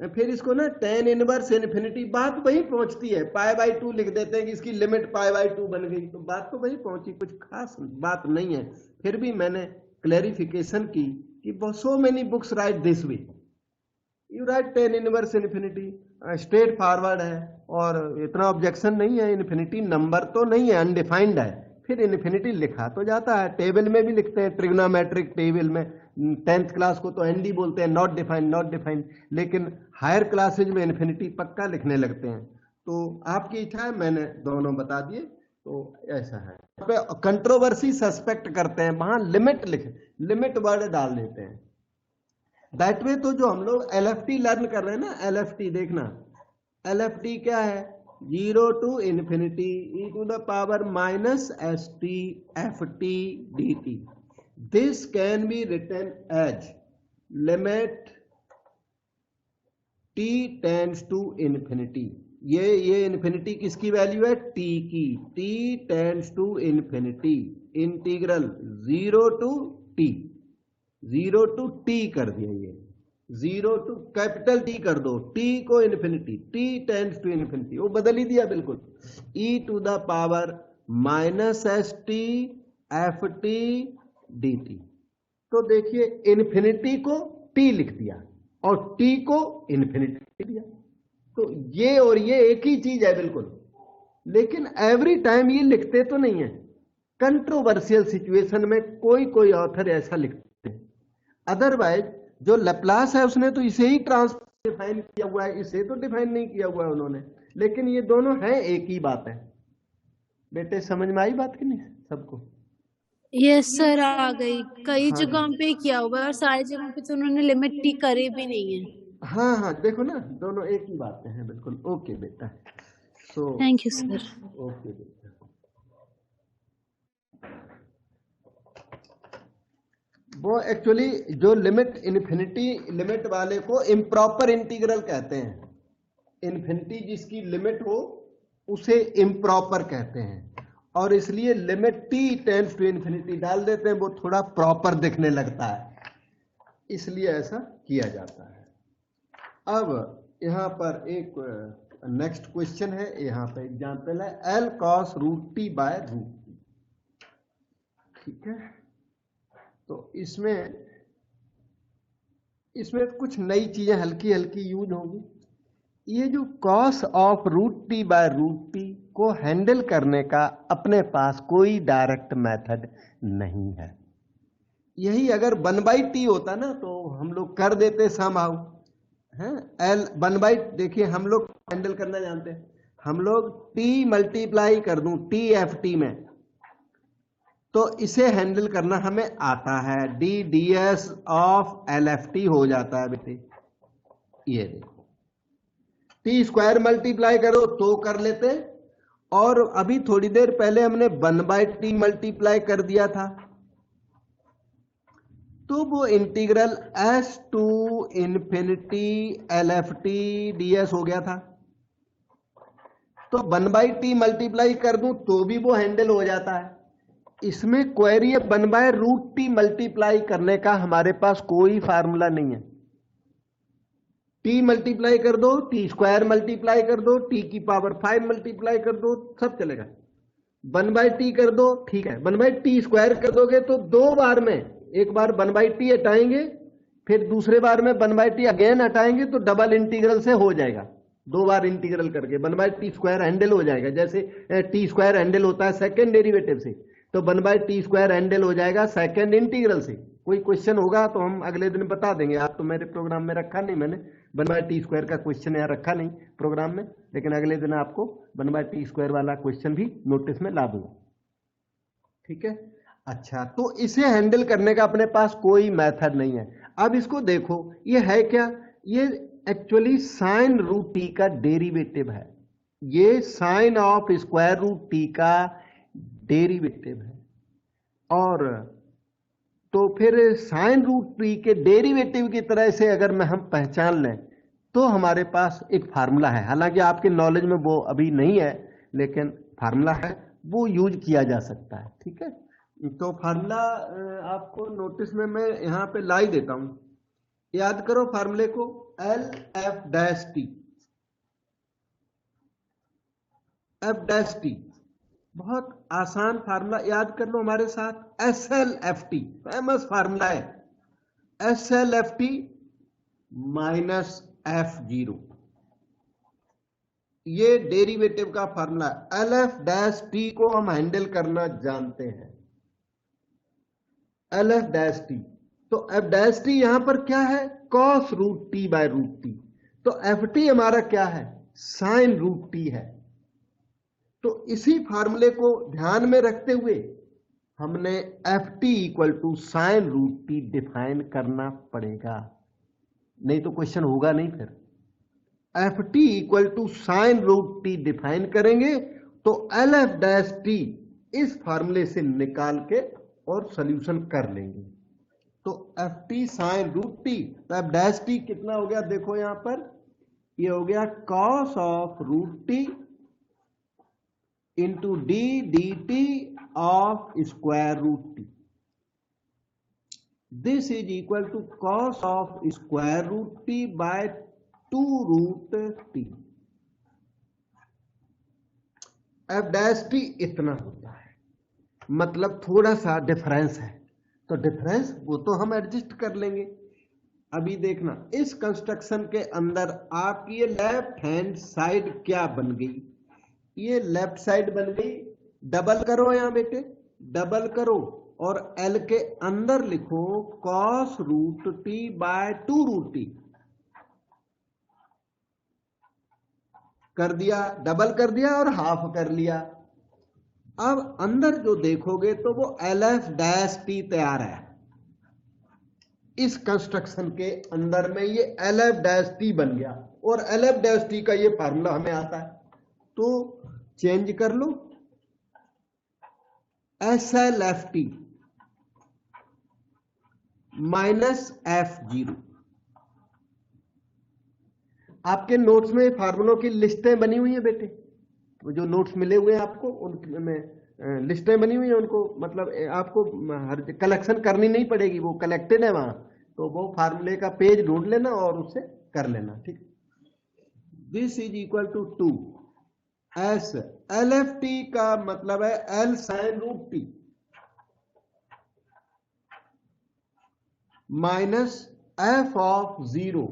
फिर इसको ना tan इनवर्स इन्फिनिटी, बात वही पहुंचती है, π/2 लिख देते हैं कि इसकी लिमिट π/2 बन गई, तो बात तो वही पहुंची, कुछ खास बात नहीं है। फिर भी मैंने क्लैरिफिकेशन की कि so many books right this way, you right tan inverse infinity, straight forward है और इतना ऑब्जेक्शन नहीं है, इन्फिनिटी नंबर तो नहीं है, अनडिफाइंड है, फिर इन्फिनिटी लिखा तो जाता है, टेबल में भी लिखते हैं, ट्रिग्नोमेट्रिक टेबल में 10th क्लास को तो एनडी बोलते हैं, नॉट डिफाइंड, नॉट डिफाइंड, लेकिन हायर क्लासेज में इन्फिनिटी पक्का लिखने लगते हैं। तो आपकी इच्छा है, मैंने दोनों बता दिए, तो ऐसा है। कंट्रोवर्सी सस्पेक्ट करते हैं, वहां लिमिट वर्ड डाल देते हैं। दैट वे तो जो हम लोग LFT लर्न कर रहे हैं ना, LFT देखना, LFT क्या है, 0 to infinity e⁻⁻st ft dt। This can be written as limit t tends to infinity। ये इन्फिनिटी किसकी वैल्यू है, t की, t tends to infinity, integral 0 to t कर दिया, ये 0 to कैपिटल T कर दो, t को infinity, t tends to infinity, वो बदल ही दिया बिल्कुल, e⁻st ft dt। तो देखिए इन्फिनिटी को t लिख दिया और t को इन्फिनिटी लिख दिया, तो ये और ये एक ही चीज है बिल्कुल, लेकिन एवरी टाइम ये लिखते तो नहीं है, कंट्रोवर्शियल सिचुएशन में कोई ऑथर ऐसा लिखते हैं, अदरवाइज जो लैप्लास है उसने तो इसे ही डिफाइन किया हुआ है, इसे तो डिफाइन नहीं किया हुआ है उन्होंने, लेकिन ये दोनों हैं, एक ही बात है। बेटे समझ में आई बात कि नहीं सबको? यस सर, आ गई। कई जगह पे किया हुआ है और सारी जगह पे तो उन्होंने लिमिट टी करे भी नहीं है। हाँ, देखो ना, दोनों एक ही बातें हैं बिल्कुल। ओके बेटा, so thank you sir. Okay बेटा, वो एक्चुअली जो लिमिट वाले को इम्प्रॉपर इंटीग्रल कहते हैं, इन्फिनिटी जिसकी लिमिट हो उसे इम्प्रॉपर कहते हैं, और इसलिए limit t tends to infinity डाल देते हैं, वो थोड़ा प्रॉपर दिखने लगता है, इसलिए ऐसा किया जाता है। अब यहाँ पर एक नेक्स्ट क्वेश्चन है, यहाँ पे एग्जाम्पल है L cos root T by root T. ठीक है, तो इसमें कुछ नई चीजें हल्की हल्की यूज होगी। ये जो cos of root T by root T को हैंडल करने का अपने पास कोई डायरेक्ट मेथड नहीं है। यही अगर 1/t होता ना तो हम लोग कर देते समहाउ है। L 1/, देखिए हम लोग हैंडल करना जानते हैं, हम लोग t मल्टीप्लाई कर दूं TFT में तो इसे हैंडल करना हमें आता है, d ds ऑफ LFT हो जाता है बेटे। ये देखो टी स्क्वायर मल्टीप्लाई करो तो कर लेते, और अभी थोड़ी देर पहले हमने 1/t मल्टीप्लाई कर दिया था तो वो integral s to infinity LFT ds हो गया था। तो 1/t मल्टीप्लाई कर दूं तो भी वो हैंडल हो जाता है। इसमें क्वेरी 1/√t मल्टीप्लाई करने का हमारे पास कोई फार्मूला नहीं है। t मल्टीप्लाई कर दो, t स्क्वायर मल्टीप्लाई कर दो, t की पावर 5 मल्टीप्लाई कर दो, सब चलेगा। 1/t कर दो, ठीक है, 1/t स्क्वायर कर दोगे तो दो बार में, एक बार 1/t हटाएंगे फिर दूसरे बार में 1/t अगेन हटाएंगे तो डबल इंटीग्रल से हो जाएगा। दो बार इंटीग्रल करके 1/t स्क्वायर हैंडल हो जाएगा, जैसे t स्क्वायर हैंडल होता है सेकेंड डेरिवेटिव से, तो 1/t स्क्वायर हैंडल हो जाएगा सेकेंड इंटीग्रल से। कोई क्वेश्चन होगा तो हम अगले दिन बता देंगे। आज तो मेरे प्रोग्राम में रखा नहीं, मैंने 1/t स्क्वायर का क्वेश्चन यहाँ रखा नहीं प्रोग्राम में, लेकिन अगले दिन आपको 1/t स्क्वायर वाला क्वेश्चन भी नोटिस में ला दूंगा। ठीक है, अच्छा, तो इसे हैंडल करने का अपने पास कोई मेथड नहीं है। अब इसको देखो, ये है क्या, ये एक्चुअली साइन रूट टी का डेरिवेटिव है। ये sine of square root T का डेरिवेटिव है, और तो फिर साइन रूट टी के डेरिवेटिव की तरह से अगर मैं हम पहचान लें तो हमारे पास एक फार्मूला है। हालांकि आपके नॉलेज में वो अभी नहीं है, लेकिन फार्मूला है, वो यूज किया जा सकता है। ठीक है, तो फार्मूला आपको नोटिस में मैं यहाँ पे ला ही देता हूं। याद करो फार्मूले को, LF-T, F-T बहुत आसान फार्मूला, याद कर लो हमारे साथ। SLFT फेमस फार्मूला है, SLFT माइनस F0, ये डेरिवेटिव का फार्मूला है। LF-T को हम हैंडल करना जानते हैं, LF-T। तो F-T यहां पर क्या है, cos root T by root T, तो FT हमारा क्या है, साइन रूट टी है। तो इसी फार्मूले को ध्यान में रखते हुए हमने FT equal to sine root T define करना पड़ेगा, नहीं तो क्वेश्चन होगा नहीं। फिर FT equal to sine root T define करेंगे तो LF-T इस फार्मूले से निकाल के और सॉल्यूशन कर लेंगे। तो FT साइन रूट टी, तो F-T कितना हो गया, देखो यहां पर, ये हो गया cos of root T into D D T of square root T. This is equal to cos of square root T by 2 root T. F-T इतना होता है, मतलब थोड़ा सा डिफरेंस है, तो डिफरेंस वो तो हम एडजस्ट कर लेंगे। अभी देखना, इस कंस्ट्रक्शन के अंदर आपकी ये लेफ्ट हैंड साइड क्या बन गई, ये लेफ्ट साइड बन गई, डबल करो यहां बेटे, डबल करो और L के अंदर लिखो cos root T by 2 root T. कर दिया, डबल कर दिया और हाफ कर लिया। अब अंदर जो देखोगे तो वो LF-T तैयार है। इस कंस्ट्रक्शन के अंदर में ये LF-T बन गया, और LF-T का ये फार्मूला हमें आता है, तो चेंज कर लो, SLFT माइनस F0। आपके नोट्स में फार्मूलों की लिस्टें बनी हुई हैं बेटे, वो जो नोट्स मिले हुए हैं आपको उनमें लिस्टें बनी हुई हैं, उनको मतलब आपको हर कलेक्शन करनी नहीं पड़ेगी, वो कलेक्टेड है वहां, तो वो फार्मूले का पेज ढूंढ लेना और उससे कर लेना। ठीक, this is equal to 2 S L F T का मतलब है L sine root T minus F of zero.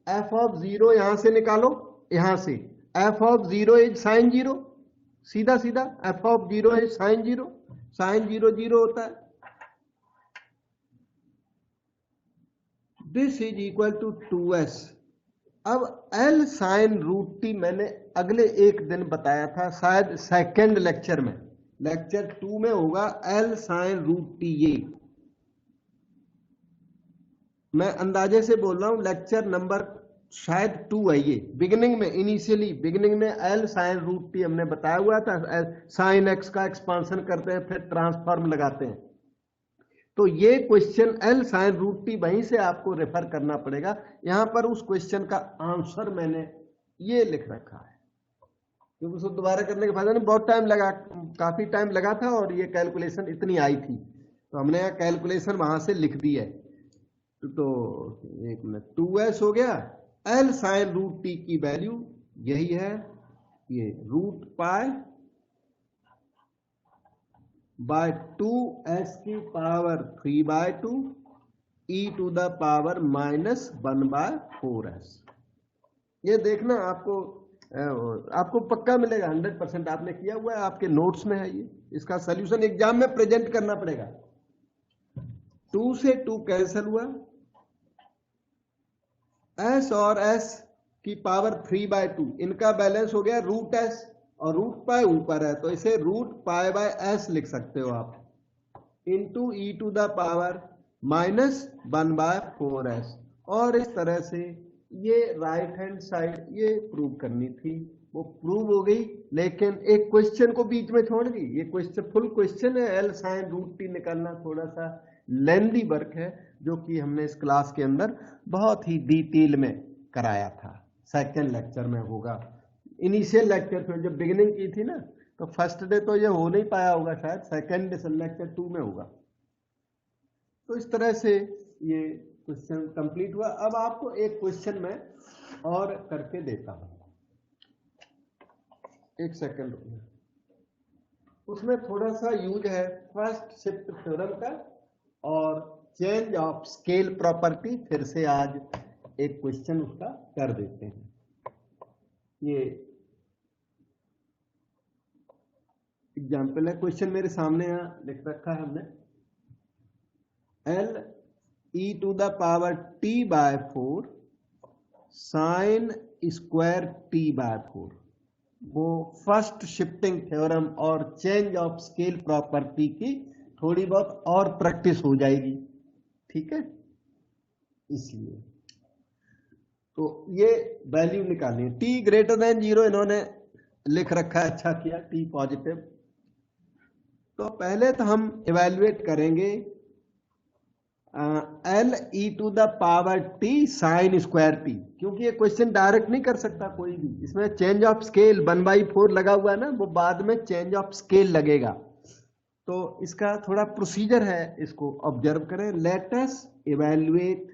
F of zero यहां से निकालो, यहां से F of zero is sine zero, सीधा सीधा F of zero is sine zero, sine zero zero होता है। This is equal to 2s। अब एल साइन रूट टी मैंने अगले एक दिन बताया था, शायद सेकेंड लेक्चर में, लेक्चर 2 में होगा एल साइन रूट टी। ये मैं अंदाजे से बोल रहा हूं, लेक्चर नंबर शायद 2 है ये। बिगिनिंग में, इनिशियली बिगिनिंग में एल साइन रूट टी हमने बताया हुआ था, साइन एक्स का एक्सपांशन करते हैं फिर ट्रांसफॉर्म लगाते हैं। तो ये question L sine root T वहीं से आपको रेफर करना पड़ेगा। यहां पर उस क्वेश्चन का आंसर मैंने ये लिख रखा है, क्योंकि उसको दोबारा करने के फायदा नहीं, बहुत टाइम लगा, काफी टाइम लगा था और ये कैलकुलेशन इतनी आई थी, तो हमने यहाँ कैलकुलेशन वहां से लिख दी है। तो एक मिनट, 2s हो गया। एल साइन रूट टी की वैल्यू यही है, ये रूट पाई बाय 2s की power 3/2 e to the power -1/4s। ये देखना आपको पक्का मिलेगा, 100% आपने किया हुआ है, आपके नोट्स में है ये। इसका सॉल्यूशन एग्जाम में प्रेजेंट करना पड़ेगा। 2 से 2 कैंसिल हुआ, s और s की पावर 3/2, इनका बैलेंस हो गया रूट s, और रूट पाई ऊपर है तो इसे रूट पाई बाय s लिख सकते हो आप, into e to the power -1/4s। और इस तरह से ये राइट हैंड साइड ये प्रूव करनी थी, वो प्रूव हो गई, लेकिन एक क्वेश्चन को बीच में छोड़ दी। ये क्वेश्चन फुल क्वेश्चन है, एल साइन रूट टी निकालना थोड़ा सा लेंदी वर्क है, जो कि हमने इस क्लास के अंदर बहुत ही डिटेल में कराया था। सेकेंड लेक्चर में होगा, इनिशियल लेक्चर में जब बिगिनिंग की थी ना, तो फर्स्ट डे तो ये हो नहीं पाया होगा, शायद सेकेंड लेक्चर 2 में होगा। तो इस तरह से ये क्वेश्चन कंप्लीट हुआ। अब आपको एक क्वेश्चन मैं और करके देता हूं, एक सेकंड, उसमें थोड़ा सा यूज है फर्स्ट शिफ्ट थ्योरम का और चेंज ऑफ स्केल प्रॉपर्टी। फिर से आज एक क्वेश्चन उसका कर देते हैं। ये एग्जाम्पल है, क्वेश्चन मेरे सामने यहां लिख रखा है हमने, L E to the power t/4 sine square t/4। वो फर्स्ट शिफ्टिंग थ्योरम और चेंज ऑफ स्केल प्रॉपर्टी की थोड़ी बहुत और प्रैक्टिस हो जाएगी, ठीक है। इसलिए तो ये वैल्यू निकालनी है, t ग्रेटर देन 0 इन्होंने लिख रखा है, अच्छा किया, t पॉजिटिव। तो पहले तो हम इवेल्युएट करेंगे L E to the power t sine square t, क्योंकि ये क्वेश्चन डायरेक्ट नहीं कर सकता कोई भी, इसमें चेंज ऑफ स्केल 1/4 लगा हुआ है ना, वो बाद में चेंज ऑफ स्केल लगेगा। तो इसका थोड़ा प्रोसीजर है, इसको ऑब्जर्व करें। Let us evaluate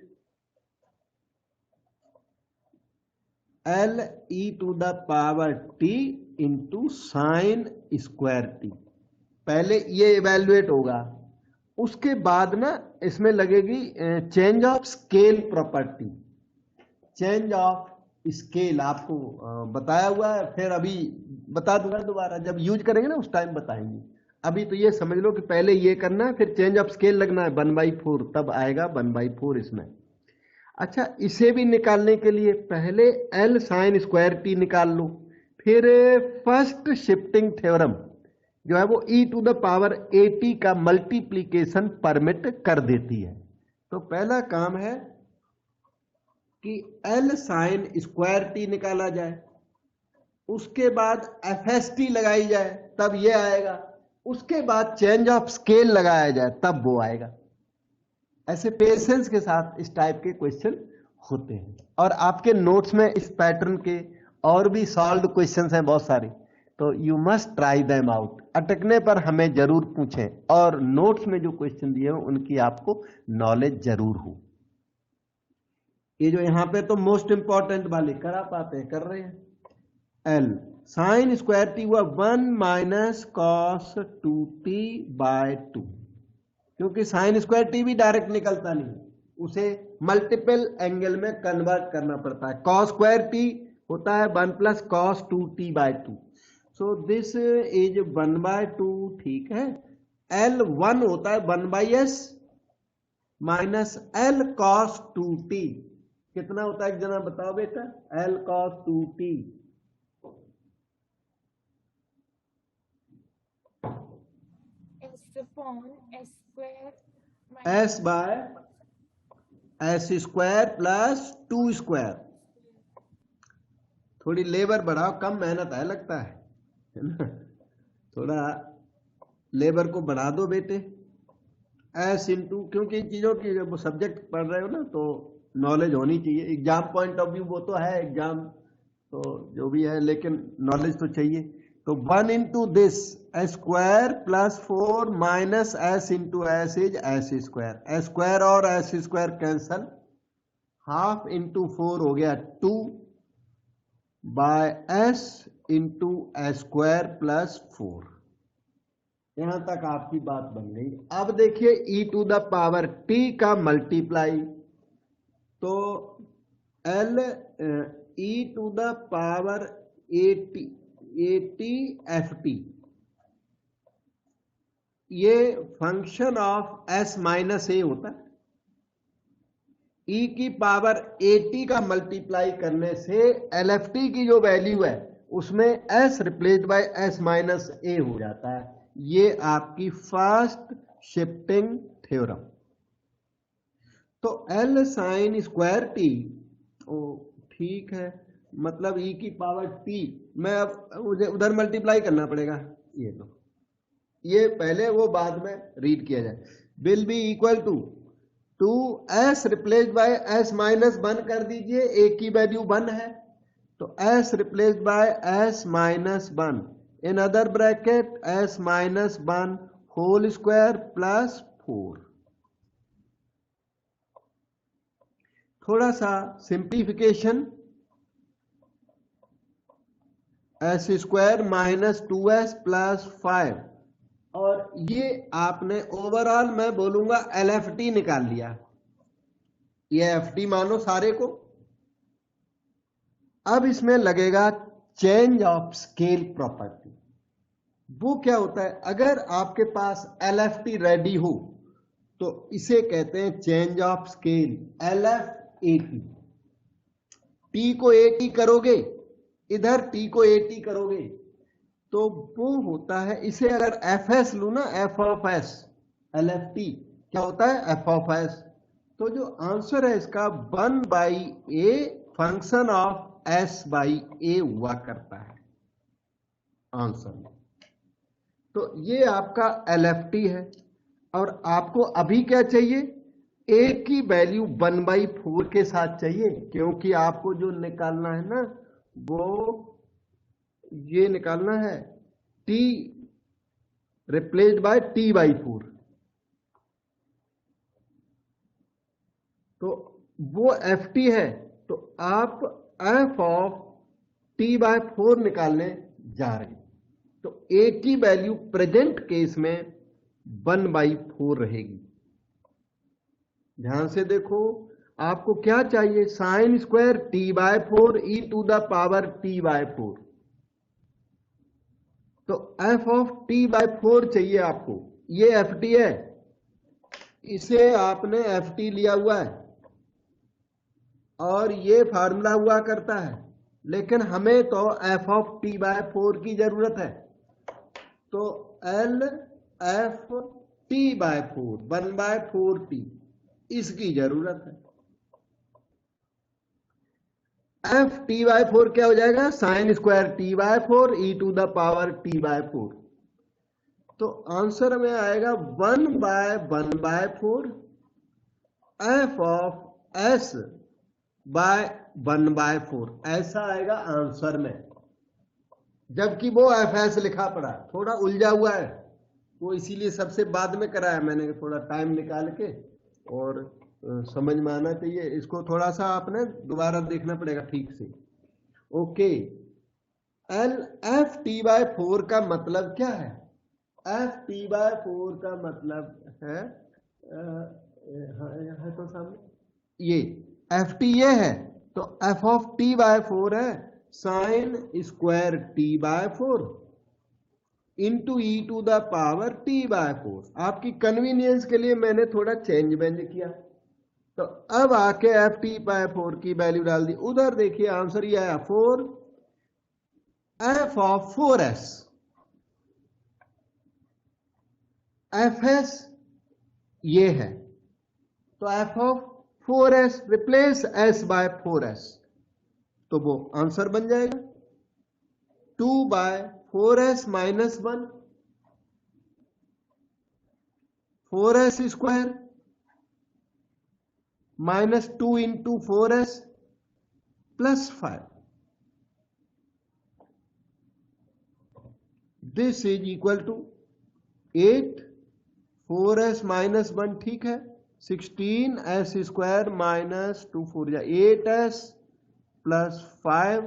L E to the power t into sine square t। पहले ये इवेल्युएट होगा, उसके बाद ना इसमें लगेगी change of scale property. Change of scale आपको बताया हुआ है, फिर अभी बता दूंगा दोबारा, जब यूज करेंगे ना उस टाइम बताएंगे। अभी तो ये समझ लो कि पहले ये करना है, फिर चेंज ऑफ स्केल लगना है 1/4, तब आएगा 1/4 इसमें। अच्छा, इसे भी निकालने के लिए पहले एल साइन स्क्वायर टी निकाल लो, फिर फर्स्ट शिफ्टिंग थ्योरम जो है वो e टू द पावर 80 का मल्टीप्लीकेशन परमिट कर देती है। तो पहला काम है कि एल साइन स्क्वायर टी निकाला जाए, उसके बाद FST लगाई जाए, तब ये आएगा, उसके बाद चेंज ऑफ स्केल लगाया जाए, तब वो आएगा। ऐसे पेशेंस के साथ इस टाइप के क्वेश्चन होते हैं, और आपके नोट्स में इस पैटर्न के और भी सॉल्व क्वेश्चंस हैं बहुत सारे, तो you must try them out. अटकने पर हमें जरूर पूछें, और नोट्स में जो क्वेश्चन दिए हो उनकी आपको नॉलेज जरूर हो। ये जो यहां पे तो मोस्ट इंपॉर्टेंट वाले करा पाते हैं, कर रहे हैं, एल साइन स्क्वायर टी हुआ 1 माइनस कॉस 2t बाय 2, क्योंकि साइन स्क्वायर टी भी डायरेक्ट निकलता नहीं, उसे मल्टीपल एंगल में कन्वर्ट करना पड़ता है। कॉस स्क्वायर टी होता है 1 plus cos 2t by 2, so this is 1 by 2, ठीक है। एल 1 होता है 1 by S minus L cos 2t, कितना होता है एक जना बताओ बेटा, L cos 2t S by S square plus 2 square. थोड़ी लेबर बढ़ाओ, कम मेहनत है लगता है ना, थोड़ा लेबर को बढ़ा दो बेटे। एस इंटू, क्योंकि इन चीजों की जब सब्जेक्ट पढ़ रहे हो ना तो नॉलेज होनी चाहिए, एग्जाम पॉइंट ऑफ व्यू वो तो है, एग्जाम तो जो भी है, लेकिन नॉलेज तो चाहिए। तो 1 into this square plus 4 minus S into S is S square, S square और S square cancel, half into 4 हो गया 2 by S into S square plus 4। यहां तक आपकी बात बन गई। अब देखिए e to the power t का मल्टीप्लाई, तो l e to the power at ft, ये function of s minus A होता है। e की पावर at का मल्टीप्लाई करने से lft की जो वैल्यू है उसमें s replaced by s minus A हो जाता है। ये आपकी फर्स्ट शिफ्टिंग थ्योरम। तो l साइन स्क्वायर टी, ठीक है, मतलब e की पावर t, मैं अब मुझे उधर मल्टीप्लाई करना पड़ेगा, ये लो, ये पहले वो बाद में रीड किया जाए, will be equal to 2s replaced by s minus 1 कर दीजिए, a की वैल्यू 1 है तो s replaced by s minus 1 in other bracket s minus 1 whole square plus 4। थोड़ा सा simplification, S square minus 2s plus 5, और ये आपने ओवरऑल मैं बोलूंगा LFT निकाल लिया, ये FT मानो सारे को। अब इसमें लगेगा चेंज ऑफ स्केल प्रॉपर्टी। वो क्या होता है, अगर आपके पास LFT रेडी हो तो इसे कहते हैं change of scale, LFAT। T को AT करोगे, इधर T को AT करोगे तो वो होता है, इसे अगर FS लू ना, F ऑफ S, LFT क्या होता है, F ऑफ S, तो जो आंसर है इसका 1 by A function of S by A हुआ करता है आंसर में। तो ये आपका LFT है, और आपको अभी क्या चाहिए, A की वैल्यू 1/4 के साथ चाहिए, क्योंकि आपको जो निकालना है ना वो ये निकालना है t रिप्लेस्ड बाय t/4, तो वो FT है, तो आप f ऑफ t/4 निकालने जा रहे हैं, तो a की वैल्यू प्रेजेंट केस में 1/4 रहेगी। ध्यान से देखो, आपको क्या चाहिए, sine square t/4 e to the power t/4, तो f ऑफ t/4 चाहिए आपको, ये FT है, इसे आपने FT लिया हुआ है और ये फार्मूला हुआ करता है, लेकिन हमें तो f ऑफ t/4 की जरूरत है, तो L f t/4 1/4t इसकी जरूरत है। f t/4 क्या हो जाएगा, sine square t/4 e to the power t/4, तो आंसर में आएगा 1/1/4 f ऑफ s बाय 1/4, ऐसा आएगा आंसर में, जबकि वो fs लिखा पड़ा है, थोड़ा उलझा हुआ है, वो इसीलिए सबसे बाद में कराया मैंने, थोड़ा टाइम निकाल के, और समझ में आना चाहिए, इसको थोड़ा सा आपने दोबारा देखना पड़ेगा ठीक से। Okay, L F T by 4 का मतलब क्या है? एफ टी बाय 4 का मतलब है है तो सामने ये एफ टी ये है, तो एफ ऑफ टी बाय 4 है sine square T by 4 into E to the power T by 4। आपकी कन्वीनियंस के लिए मैंने थोड़ा चेंज वेंज किया, तो अब आके एफ टी बाय 4 की वैल्यू डाल दी। उधर देखिए आंसर ये आया 4 F of 4s, F S ये है, तो F of 4s replace s by 4s, तो वो आंसर बन जाएगा 2 by 4s minus 1, 4s square minus 2 into 4s plus 5, this is equal to 8, 4s minus 1 ठीक है, 16s स्क्वायर माइनस 2 4 जा 8s प्लस 5,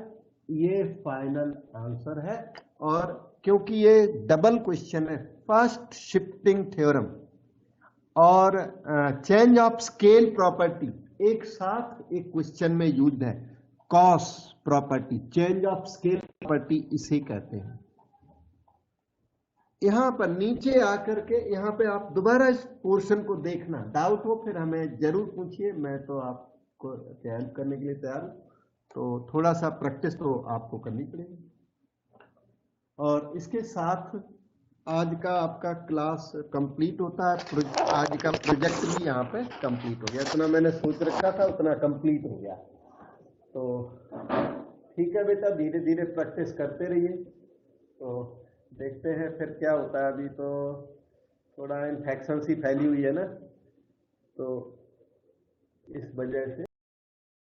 ये फाइनल आंसर है। और क्योंकि ये डबल क्वेश्चन है, फर्स्ट शिफ्टिंग थ्योरम और चेंज ऑफ स्केल प्रॉपर्टी एक साथ एक क्वेश्चन में यूज्ड है। Cos property, change of scale property इसे कहते हैं। यहां पर नीचे आकर के यहां पे आप दोबारा इस पोर्शन को देखना, डाउट हो फिर हमें जरूर पूछिए, मैं तो आपको हेल्प करने के लिए तैयार हूं। तो थोड़ा सा प्रैक्टिस तो आपको करनी पड़ेगी। और इसके साथ आज का आपका क्लास कंप्लीट होता है, आज का प्रोजेक्ट भी यहाँ पे कंप्लीट हो गया। इतना मैंने सोच रखा था उतना कंप्लीट हो गया। तो ठीक है बेटा, धीरे धीरे प्रैक्टिस करते रहिए। तो देखते हैं फिर क्या होता है। अभी तो थोड़ा इन्फेक्शन सी फैली हुई है ना, तो इस वजह से